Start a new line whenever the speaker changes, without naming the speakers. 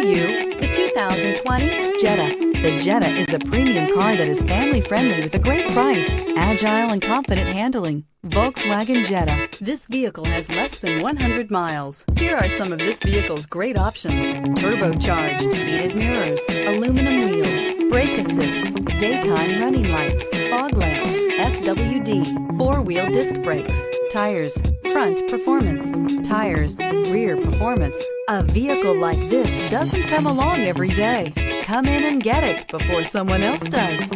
you the 2020 Jetta. The Jetta is a premium car that is family-friendly with a great price, agile and confident handling. Volkswagen Jetta. This vehicle has less than 100 miles. Here are some of this vehicle's great options: turbocharged, heated mirrors, aluminum wheels, brake assist, daytime running lights, fog lamps, FWD, four-wheel disc brakes, tires, front performance, tires, rear performance. A vehicle like this doesn't come along every day. Come in and get it before someone else does.